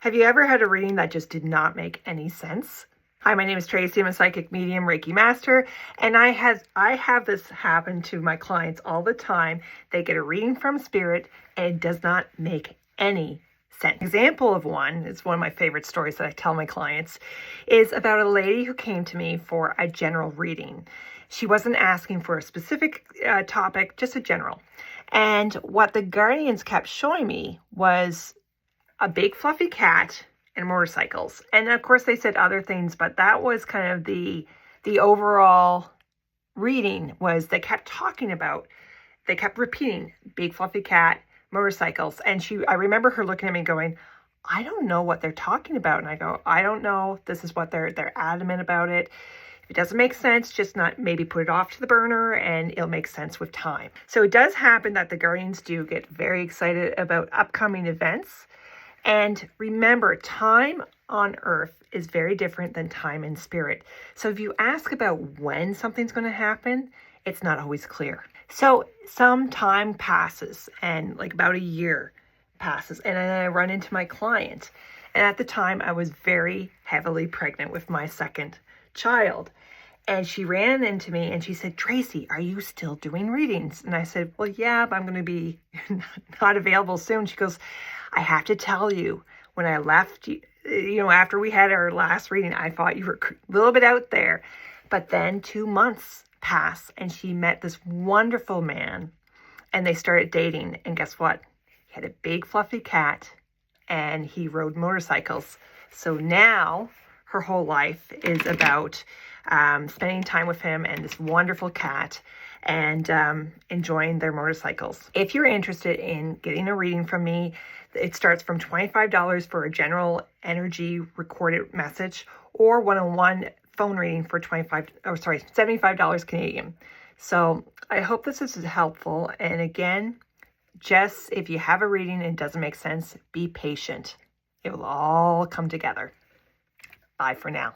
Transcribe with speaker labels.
Speaker 1: Have you ever had a reading that just did not make any sense? Hi, my name is Tracy. I'm a psychic medium, Reiki master, and I have this happen to my clients all the time. They get a reading from spirit and it does not make any sense. An example of one, it's one of my favorite stories that I tell my clients, is about a lady who came to me for a general reading. She wasn't asking for a specific topic, just a general. And what the guardians kept showing me was a big fluffy cat and motorcycles. And of course they said other things, but that was kind of the overall reading. Was they kept talking about, they kept repeating big fluffy cat, motorcycles. And I remember her looking at me going, I don't know what they're talking about. And I go, I don't know. This is what they're adamant about it. If it doesn't make sense, just not maybe put it off to the burner and it'll make sense with time. So it does happen that the guardians do get very excited about upcoming events. And remember, time on earth is very different than time in spirit. So if you ask about when something's going to happen, it's not always clear. So some time passes, and like about a year passes, and then I run into my client. And at the time, I was very heavily pregnant with my second child. And she ran into me and she said, Tracy, are you still doing readings? And I said, well, yeah, but I'm going to be not available soon. She goes, I have to tell you, when I left, after we had our last reading, I thought you were a little bit out there. But then 2 months passed and she met this wonderful man and they started dating. And guess what? He had a big fluffy cat and he rode motorcycles. So now her whole life is about spending time with him and this wonderful cat and enjoying their motorcycles. If you're interested in getting a reading from me, it starts from $25 for a general energy recorded message or one-on-one phone reading for $75 Canadian. So I hope this is helpful. And again, just if you have a reading and it doesn't make sense, be patient. It will all come together. Bye for now.